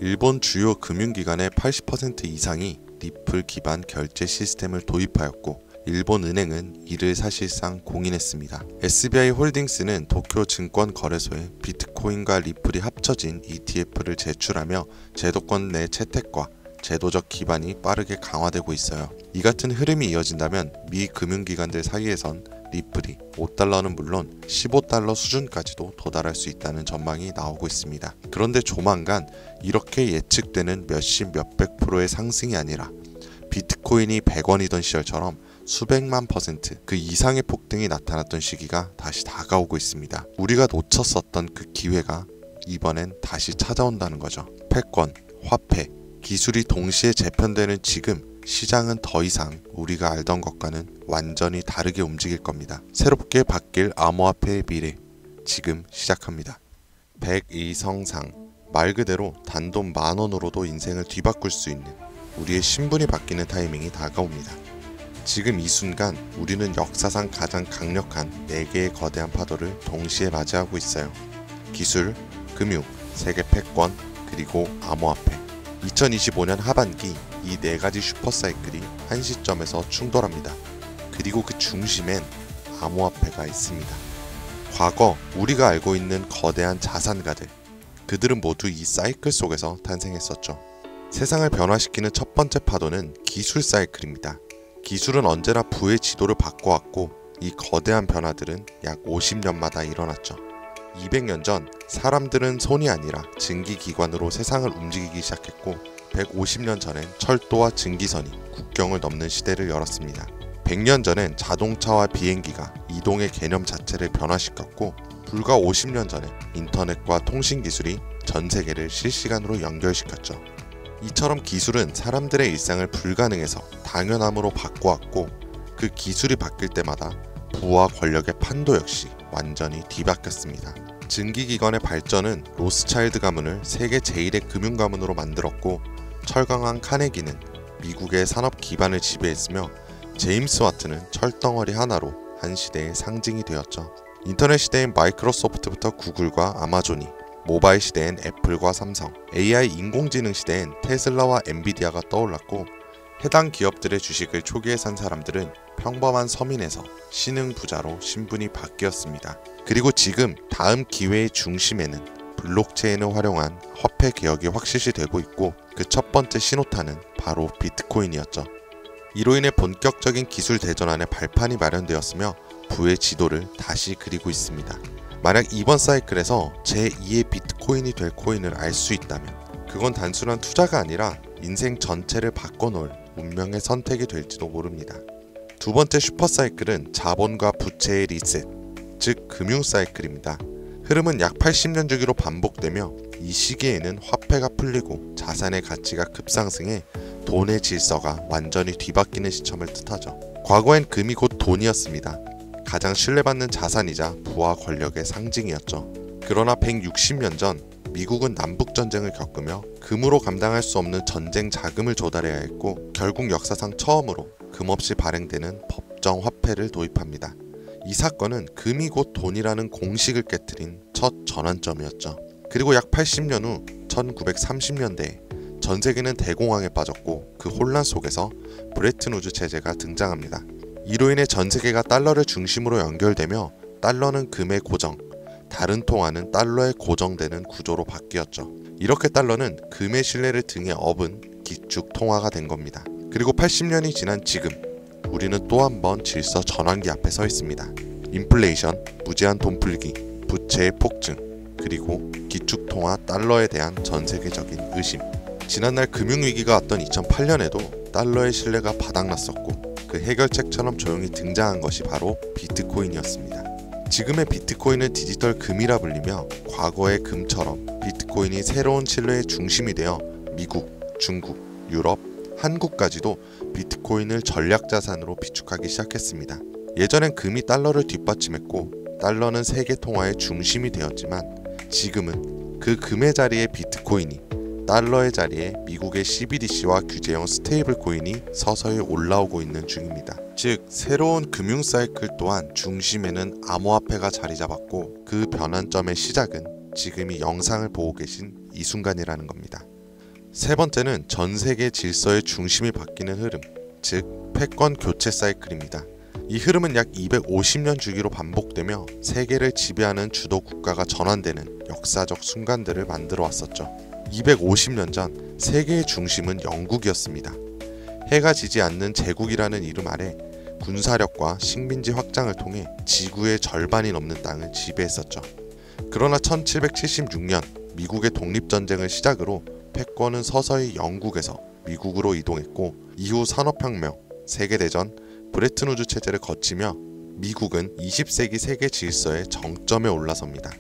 일본 주요 금융기관의 80% 이상이 리플 기반 결제 시스템을 도입하였고 일본 은행은 이를 사실상 공인했습니다. SBI 홀딩스는 도쿄 증권거래소에 비트코인과 리플이 합쳐진 ETF를 제출하며 제도권 내 채택과 제도적 기반이 빠르게 강화되고 있어요. 이 같은 흐름이 이어진다면 미 금융기관들 사이에선 리플이 5달러는 물론 15달러 수준까지도 도달할 수 있다는 전망이 나오고 있습니다. 그런데 조만간 이렇게 예측되는 몇십 몇백 프로의 상승이 아니라 비트코인이 100원이던 시절처럼 수백만 퍼센트 그 이상의 폭등이 나타났던 시기가 다시 다가오고 있습니다. 우리가 놓쳤었던 그 기회가 이번엔 다시 찾아온다는 거죠. 패권, 화폐, 기술이 동시에 재편되는 지금 시장은 더 이상 우리가 알던 것과는 완전히 다르게 움직일 겁니다. 새롭게 바뀔 암호화폐의 미래 지금 시작합니다. 102성상 말 그대로 단돈 10,000원으로도 인생을 뒤바꿀 수 있는 우리의 신분이 바뀌는 타이밍이 다가옵니다. 지금 이 순간 우리는 역사상 가장 강력한 4개의 거대한 파도를 동시에 맞이하고 있어요. 기술, 금융, 세계 패권, 그리고 암호화폐. 2025년 하반기 이 4가지 슈퍼사이클이 한 시점에서 충돌합니다. 그리고 그 중심엔 암호화폐가 있습니다. 과거 우리가 알고 있는 거대한 자산가들, 그들은 모두 이 사이클 속에서 탄생했었죠. 세상을 변화시키는 첫 번째 파도는 기술 사이클입니다. 기술은 언제나 부의 지도를 바꿔왔고 이 거대한 변화들은 약 50년마다 일어났죠. 200년 전 사람들은 손이 아니라 증기기관으로 세상을 움직이기 시작했고 150년 전엔 철도와 증기선이 국경을 넘는 시대를 열었습니다. 100년 전엔 자동차와 비행기가 이동의 개념 자체를 변화시켰고 불과 50년 전엔 인터넷과 통신기술이 전 세계를 실시간으로 연결시켰죠. 이처럼 기술은 사람들의 일상을 불가능해서 당연함으로 바꿔왔고 그 기술이 바뀔 때마다 부와 권력의 판도 역시 완전히 뒤바뀌었습니다. 증기기관의 발전은 로스차일드 가문을 세계 제1의 금융가문으로 만들었고 철강왕 카네기는 미국의 산업 기반을 지배했으며 제임스 와트는 철덩어리 하나로 한 시대의 상징이 되었죠. 인터넷 시대인 마이크로소프트부터 구글과 아마존이, 모바일 시대엔 애플과 삼성, AI 인공지능 시대엔 테슬라와 엔비디아가 떠올랐고 해당 기업들의 주식을 초기에 산 사람들은 평범한 서민에서 신흥 부자로 신분이 바뀌었습니다. 그리고 지금 다음 기회의 중심에는 블록체인을 활용한 화폐 개혁이 확실시되고 있고 그 첫 번째 신호탄은 바로 비트코인이었죠. 이로 인해 본격적인 기술 대전환의 발판이 마련되었으며 부의 지도를 다시 그리고 있습니다. 만약 이번 사이클에서 제2의 비트코인이 될 코인을 알 수 있다면 그건 단순한 투자가 아니라 인생 전체를 바꿔놓을 운명의 선택이 될지도 모릅니다. 두 번째 슈퍼사이클은 자본과 부채의 리셋, 즉 금융사이클입니다. 흐름은 약 80년 주기로 반복되며 이 시기에는 화폐가 풀리고 자산의 가치가 급상승해 돈의 질서가 완전히 뒤바뀌는 시점을 뜻하죠. 과거엔 금이 곧 돈이었습니다. 가장 신뢰받는 자산이자 부와 권력의 상징이었죠. 그러나 160년 전 미국은 남북전쟁을 겪으며 금으로 감당할 수 없는 전쟁 자금을 조달해야 했고 결국 역사상 처음으로 금 없이 발행되는 법정 화폐를 도입합니다. 이 사건은 금이 곧 돈이라는 공식을 깨뜨린 첫 전환점이었죠. 그리고 약 80년 후 1930년대에 전 세계는 대공황에 빠졌고 그 혼란 속에서 브레튼 우즈 체제가 등장합니다. 이로 인해 전 세계가 달러를 중심으로 연결되며 달러는 금의 고정, 다른 통화는 달러에 고정되는 구조로 바뀌었죠. 이렇게 달러는 금의 신뢰를 등에 업은 기축 통화가 된 겁니다. 그리고 80년이 지난 지금 우리는 또 한 번 질서 전환기 앞에 서 있습니다. 인플레이션, 무제한 돈 풀기, 부채의 폭증, 그리고 기축 통화 달러에 대한 전 세계적인 의심. 지난날 금융위기가 왔던 2008년에도 달러의 신뢰가 바닥났었고 그 해결책처럼 조용히 등장한 것이 바로 비트코인이었습니다. 지금의 비트코인은 디지털 금이라 불리며 과거의 금처럼 비트코인이 새로운 신뢰의 중심이 되어 미국, 중국, 유럽, 한국까지도 비트코인을 전략자산으로 비축하기 시작했습니다. 예전엔 금이 달러를 뒷받침했고 달러는 세계 통화의 중심이 되었지만 지금은 그 금의 자리에 비트코인이, 달러의 자리에 미국의 CBDC와 규제형 스테이블 코인이 서서히 올라오고 있는 중입니다. 즉 새로운 금융 사이클 또한 중심에는 암호화폐가 자리 잡았고 그 변환점의 시작은 지금 이 영상을 보고 계신 이 순간이라는 겁니다. 세 번째는 전 세계 질서의 중심이 바뀌는 흐름, 즉 패권 교체 사이클입니다. 이 흐름은 약 250년 주기로 반복되며 세계를 지배하는 주도 국가가 전환되는 역사적 순간들을 만들어 왔었죠. 250년 전 세계의 중심은 영국이었습니다. 해가 지지 않는 제국이라는 이름 아래 군사력과 식민지 확장을 통해 지구의 절반이 넘는 땅을 지배했었죠. 그러나 1776년 미국의 독립전쟁을 시작으로 패권은 서서히 영국에서 미국으로 이동했고 이후 산업혁명, 세계대전, 브레튼우즈 체제를 거치며 미국은 20세기 세계 질서의 정점에 올라섭니다.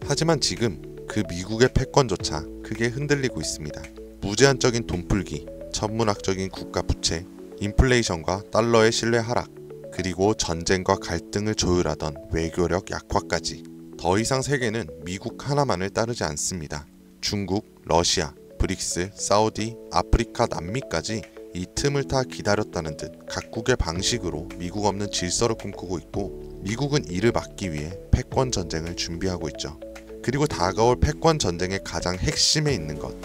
하지만 지금 그 미국의 패권조차 크게 흔들리고 있습니다. 무제한적인 돈풀기, 천문학적인 국가 부채, 인플레이션과 달러의 신뢰 하락, 그리고 전쟁과 갈등을 조율하던 외교력 약화까지 더 이상 세계는 미국 하나만을 따르지 않습니다. 중국, 러시아, 브릭스, 사우디, 아프리카, 남미까지 이 틈을 타 기다렸다는 듯 각국의 방식으로 미국 없는 질서를 꿈꾸고 있고 미국은 이를 막기 위해 패권 전쟁을 준비하고 있죠. 그리고 다가올 패권 전쟁의 가장 핵심에 있는 것,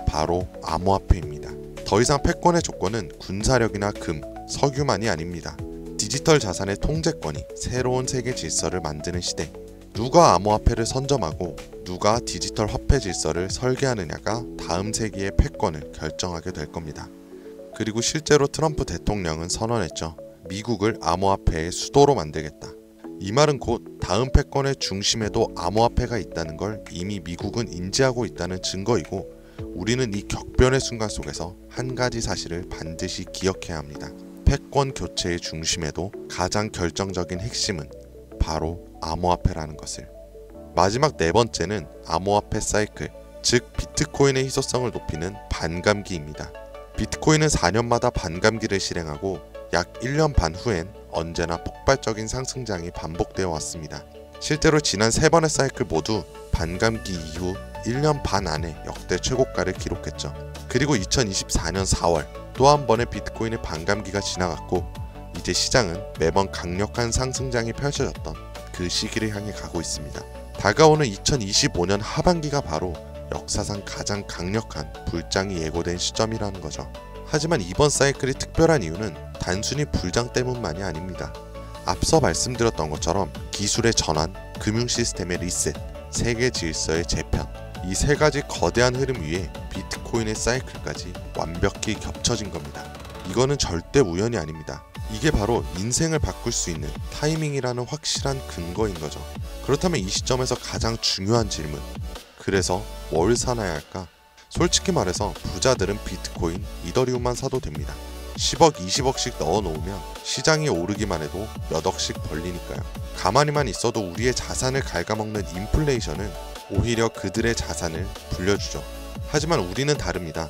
바로 암호화폐입니다. 더 이상 패권의 조건은 군사력이나 금, 석유만이 아닙니다. 디지털 자산의 통제권이 새로운 세계 질서를 만드는 시대. 누가 암호화폐를 선점하고 누가 디지털 화폐 질서를 설계하느냐가 다음 세기의 패권을 결정하게 될 겁니다. 그리고 실제로 트럼프 대통령은 선언했죠. 미국을 암호화폐의 수도로 만들겠다. 이 말은 곧 다음 패권의 중심에도 암호화폐가 있다는 걸 이미 미국은 인지하고 있다는 증거이고 우리는 이 격변의 순간 속에서 한 가지 사실을 반드시 기억해야 합니다. 패권 교체의 중심에도 가장 결정적인 핵심은 바로 암호화폐라는 것을. 마지막 네 번째는 암호화폐 사이클, 즉 비트코인의 희소성을 높이는 반감기입니다. 비트코인은 4년마다 반감기를 실행하고 약 1년 반 후엔 언제나 폭발적인 상승장이 반복되어 왔습니다. 실제로 지난 3번의 사이클 모두 반감기 이후 1년 반 안에 역대 최고가를 기록했죠. 그리고 2024년 4월 또 한 번의 비트코인의 반감기가 지나갔고 이제 시장은 매번 강력한 상승장이 펼쳐졌던 그 시기를 향해 가고 있습니다. 다가오는 2025년 하반기가 바로 역사상 가장 강력한 불장이 예고된 시점이라는 거죠. 하지만 이번 사이클이 특별한 이유는 단순히 불장 때문만이 아닙니다. 앞서 말씀드렸던 것처럼 기술의 전환, 금융 시스템의 리셋, 세계 질서의 재편, 이 세 가지 거대한 흐름 위에 비트코인의 사이클까지 완벽히 겹쳐진 겁니다. 이거는 절대 우연이 아닙니다. 이게 바로 인생을 바꿀 수 있는 타이밍이라는 확실한 근거인 거죠. 그렇다면 이 시점에서 가장 중요한 질문, 그래서 뭘 사놔야 할까? 솔직히 말해서 부자들은 비트코인, 이더리움만 사도 됩니다. 10억, 20억씩 넣어놓으면 시장이 오르기만 해도 몇 억씩 벌리니까요. 가만히만 있어도 우리의 자산을 갉아먹는 인플레이션은 오히려 그들의 자산을 불려주죠. 하지만 우리는 다릅니다.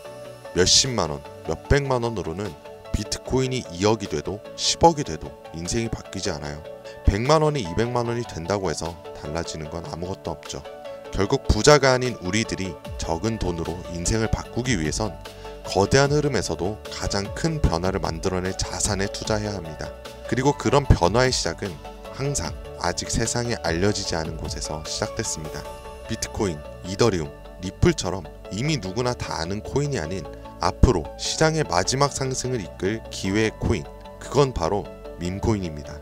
몇십만원, 몇백만원으로는 비트코인이 2억이 돼도 10억이 돼도 인생이 바뀌지 않아요. 100만원이 200만원이 된다고 해서 달라지는 건 아무것도 없죠. 결국 부자가 아닌 우리들이 적은 돈으로 인생을 바꾸기 위해선 거대한 흐름에서도 가장 큰 변화를 만들어낼 자산에 투자해야 합니다. 그리고 그런 변화의 시작은 항상 아직 세상에 알려지지 않은 곳에서 시작됐습니다. 비트코인, 이더리움, 리플처럼 이미 누구나 다 아는 코인이 아닌 앞으로 시장의 마지막 상승을 이끌 기회의 코인, 그건 바로 밈코인입니다.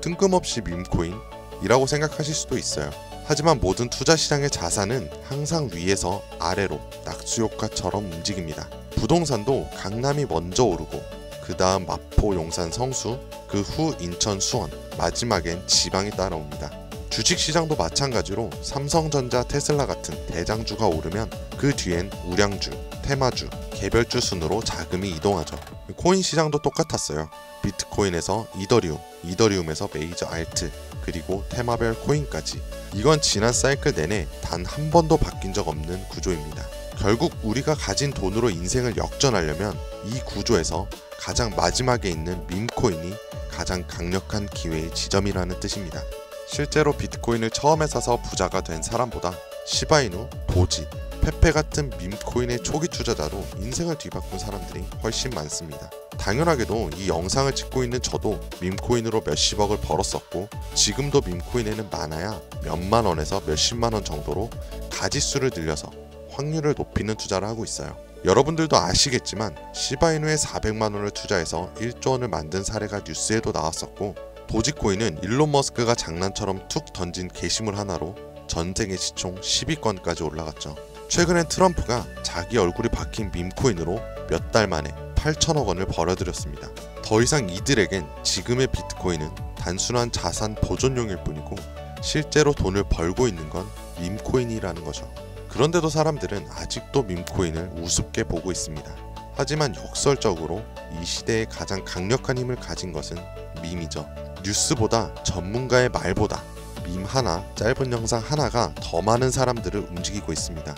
뜬금없이 밈코인이라고 생각하실 수도 있어요. 하지만 모든 투자 시장의 자산은 항상 위에서 아래로 낙수효과처럼 움직입니다. 부동산도 강남이 먼저 오르고 그 다음 마포, 용산, 성수, 그 후 인천, 수원, 마지막엔 지방이 따라옵니다. 주식시장도 마찬가지로 삼성전자, 테슬라 같은 대장주가 오르면 그 뒤엔 우량주, 테마주, 개별주 순으로 자금이 이동하죠. 코인 시장도 똑같았어요. 비트코인에서 이더리움, 이더리움에서 메이저 알트, 그리고 테마별 코인까지. 이건 지난 사이클 내내 단 한 번도 바뀐 적 없는 구조입니다. 결국 우리가 가진 돈으로 인생을 역전하려면 이 구조에서 가장 마지막에 있는 밈코인이 가장 강력한 기회의 지점이라는 뜻입니다. 실제로 비트코인을 처음에 사서 부자가 된 사람보다 시바이누, 도지, 페페 같은 밈코인의 초기 투자자로 인생을 뒤바꾼 사람들이 훨씬 많습니다. 당연하게도 이 영상을 찍고 있는 저도 밈코인으로 몇십억을 벌었었고 지금도 밈코인에는 많아야 몇만원에서 몇십만원 정도로 가지수를 늘려서 확률을 높이는 투자를 하고 있어요. 여러분들도 아시겠지만 시바이누에 400만원을 투자해서 1조원을 만든 사례가 뉴스에도 나왔었고, 도지코인은 일론 머스크가 장난처럼 툭 던진 게시물 하나로 전세계 시총 10위권까지 올라갔죠. 최근엔 트럼프가 자기 얼굴이 박힌 밈코인으로 몇 달 만에 8천억 원을 벌어들였습니다. 더 이상 이들에겐 지금의 비트코인은 단순한 자산 보존용일 뿐이고 실제로 돈을 벌고 있는 건 밈코인이라는 거죠. 그런데도 사람들은 아직도 밈코인을 우습게 보고 있습니다. 하지만 역설적으로 이 시대에 가장 강력한 힘을 가진 것은 밈이죠. 뉴스보다 전문가의 말보다 밈 하나, 짧은 영상 하나가 더 많은 사람들을 움직이고 있습니다.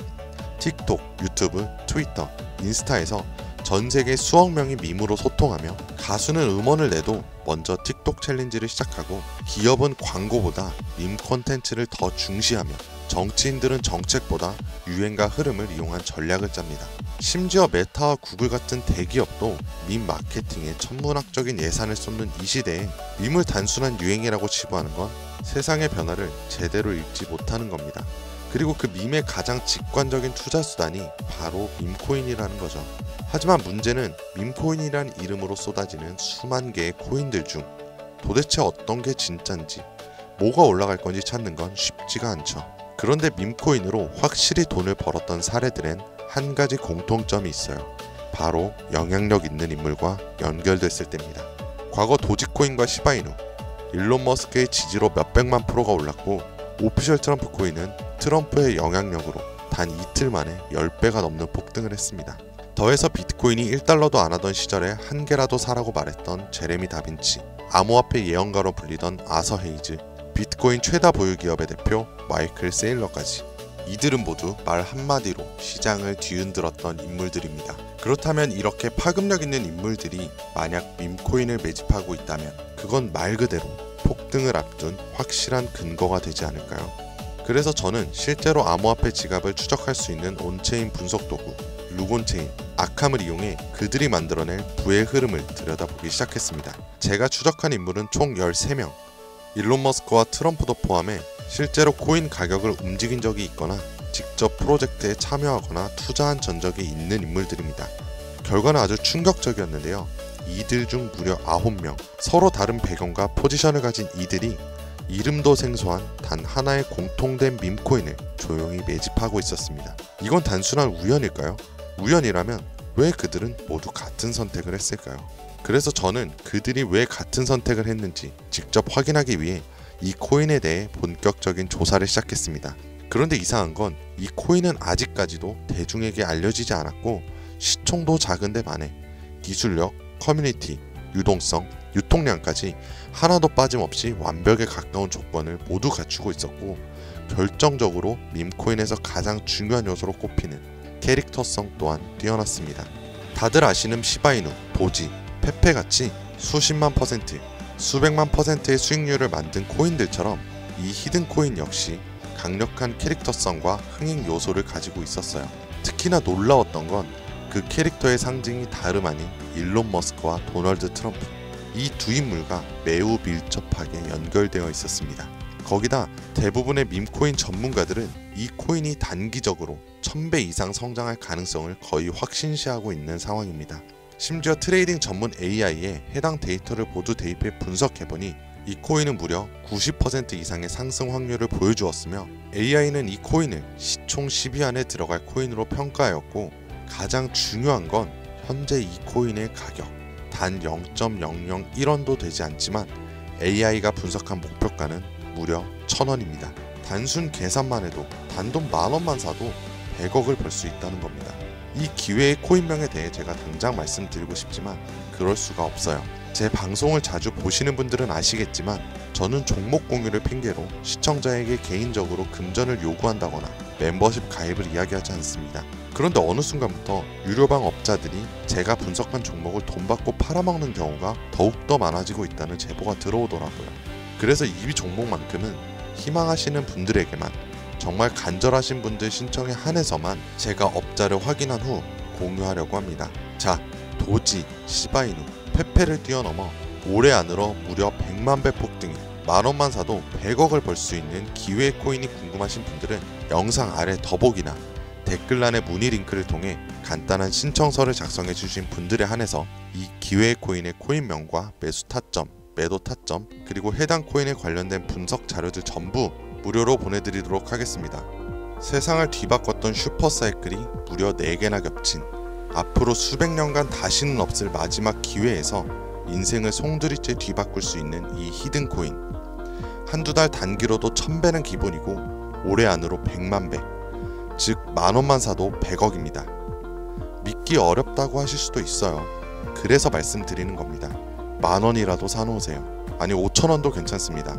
틱톡, 유튜브, 트위터, 인스타에서 전 세계 수억 명이 밈으로 소통하며, 가수는 음원을 내도 먼저 틱톡 챌린지를 시작하고, 기업은 광고보다 밈 콘텐츠를 더 중시하며, 정치인들은 정책보다 유행과 흐름을 이용한 전략을 짭니다. 심지어 메타와 구글 같은 대기업도 밈 마케팅에 천문학적인 예산을 쏟는 이 시대에 밈을 단순한 유행이라고 치부하는 건 세상의 변화를 제대로 읽지 못하는 겁니다. 그리고 그 밈의 가장 직관적인 투자 수단이 바로 밈코인이라는 거죠. 하지만 문제는 밈코인이란 이름으로 쏟아지는 수만 개의 코인들 중 도대체 어떤 게 진짠지, 뭐가 올라갈 건지 찾는 건 쉽지가 않죠. 그런데 밈코인으로 확실히 돈을 벌었던 사례들엔 한 가지 공통점이 있어요. 바로 영향력 있는 인물과 연결됐을 때입니다. 과거 도지코인과 시바이누, 일론 머스크의 지지로 몇백만 프로가 올랐고, 오피셜 트럼프 코인은 트럼프의 영향력으로 단 이틀 만에 10배가 넘는 폭등을 했습니다. 더해서 비트코인이 1달러도 안 하던 시절에 한 개라도 사라고 말했던 제레미 다빈치, 암호화폐 예언가로 불리던 아서 헤이즈, 비트코인 최다 보유 기업의 대표 마이클 세일러까지, 이들은 모두 말 한마디로 시장을 뒤흔들었던 인물들입니다. 그렇다면 이렇게 파급력 있는 인물들이 만약 밈코인을 매집하고 있다면 그건 말 그대로 폭등을 앞둔 확실한 근거가 되지 않을까요? 그래서 저는 실제로 암호화폐 지갑을 추적할 수 있는 온체인 분석 도구 루곤체인, 아캄을 이용해 그들이 만들어낼 부의 흐름을 들여다보기 시작했습니다. 제가 추적한 인물은 총 13명, 일론 머스크와 트럼프도 포함해 실제로 코인 가격을 움직인 적이 있거나 직접 프로젝트에 참여하거나 투자한 전적이 있는 인물들입니다. 결과는 아주 충격적이었는데요. 이들 중 무려 9명, 서로 다른 배경과 포지션을 가진 이들이 이름도 생소한 단 하나의 공통된 밈코인을 조용히 매집하고 있었습니다. 이건 단순한 우연일까요? 우연이라면 왜 그들은 모두 같은 선택을 했을까요? 그래서 저는 그들이 왜 같은 선택을 했는지 직접 확인하기 위해 이 코인에 대해 본격적인 조사를 시작했습니다. 그런데 이상한 건 이 코인은 아직까지도 대중에게 알려지지 않았고, 시총도 작은데 반해 기술력, 커뮤니티, 유동성, 유통량까지 하나도 빠짐없이 완벽에 가까운 조건을 모두 갖추고 있었고, 결정적으로 밈코인에서 가장 중요한 요소로 꼽히는 캐릭터성 또한 뛰어났습니다. 다들 아시는 시바이누, 도지, 페페같이 수십만 퍼센트, 수백만 퍼센트의 수익률을 만든 코인들처럼 이 히든 코인 역시 강력한 캐릭터성과 흥행 요소를 가지고 있었어요. 특히나 놀라웠던 건 그 캐릭터의 상징이 다름 아닌 일론 머스크와 도널드 트럼프, 이 두 인물과 매우 밀접하게 연결되어 있었습니다. 거기다 대부분의 밈코인 전문가들은 이 코인이 단기적으로 1000배 이상 성장할 가능성을 거의 확신시하고 있는 상황입니다. 심지어 트레이딩 전문 AI에 해당 데이터를 모두 대입해 분석해보니 이 코인은 무려 90% 이상의 상승 확률을 보여주었으며, AI는 이 코인을 시총 10위 안에 들어갈 코인으로 평가하였고, 가장 중요한 건 현재 이 코인의 가격 단 0.001원도 되지 않지만 AI가 분석한 목표가는 무려 1000원입니다. 단순 계산만 해도 단돈 10,000원만 사도 100억을 벌 수 있다는 겁니다. 이 기회의 코인명에 대해 제가 당장 말씀드리고 싶지만 그럴 수가 없어요. 제 방송을 자주 보시는 분들은 아시겠지만 저는 종목 공유를 핑계로 시청자에게 개인적으로 금전을 요구한다거나 멤버십 가입을 이야기하지 않습니다. 그런데 어느 순간부터 유료방 업자들이 제가 분석한 종목을 돈 받고 팔아먹는 경우가 더욱더 많아지고 있다는 제보가 들어오더라고요. 그래서 이 종목만큼은 희망하시는 분들에게만, 정말 간절하신 분들 신청에 한해서만 제가 업자를 확인한 후 공유하려고 합니다. 자, 도지, 시바이누, 페페를 뛰어넘어 올해 안으로 무려 100만 배 폭등인 10,000원만 사도 100억을 벌 수 있는 기회 코인이 궁금하신 분들은 영상 아래 더보기나 댓글란의 문의 링크를 통해 간단한 신청서를 작성해 주신 분들에 한해서 이 기회의 코인의 코인명과 매수 타점, 매도 타점, 그리고 해당 코인에 관련된 분석 자료들 전부 무료로 보내드리도록 하겠습니다. 세상을 뒤바꿨던 슈퍼사이클이 무려 4개나 겹친 앞으로 수백 년간 다시는 없을 마지막 기회에서 인생을 송두리째 뒤바꿀 수 있는 이 히든 코인. 한두 달 단기로도 1000배는 기본이고 올해 안으로 100만 배, 즉 만원만 사도 100억입니다. 믿기 어렵다고 하실 수도 있어요. 그래서 말씀드리는 겁니다. 만원이라도 사놓으세요. 아니 5천원도 괜찮습니다.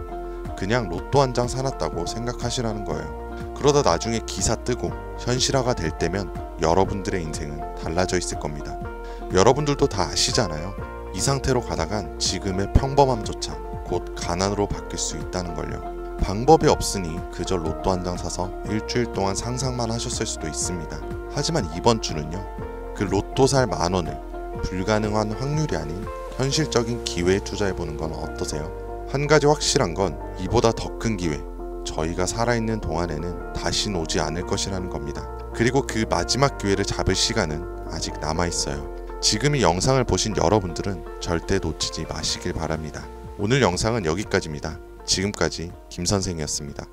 그냥 로또 한 장 사놨다고 생각하시라는 거예요. 그러다 나중에 기사 뜨고 현실화가 될 때면 여러분들의 인생은 달라져 있을 겁니다. 여러분들도 다 아시잖아요. 이 상태로 가다간 지금의 평범함조차 곧 가난으로 바뀔 수 있다는 걸요. 방법이 없으니 그저 로또 한 장 사서 일주일 동안 상상만 하셨을 수도 있습니다. 하지만 이번 주는요, 그 로또 살 만원을 불가능한 확률이 아닌 현실적인 기회에 투자해보는 건 어떠세요? 한 가지 확실한 건 이보다 더 큰 기회, 저희가 살아있는 동안에는 다신 오지 않을 것이라는 겁니다. 그리고 그 마지막 기회를 잡을 시간은 아직 남아있어요. 지금 이 영상을 보신 여러분들은 절대 놓치지 마시길 바랍니다. 오늘 영상은 여기까지입니다. 지금까지 김선생이었습니다.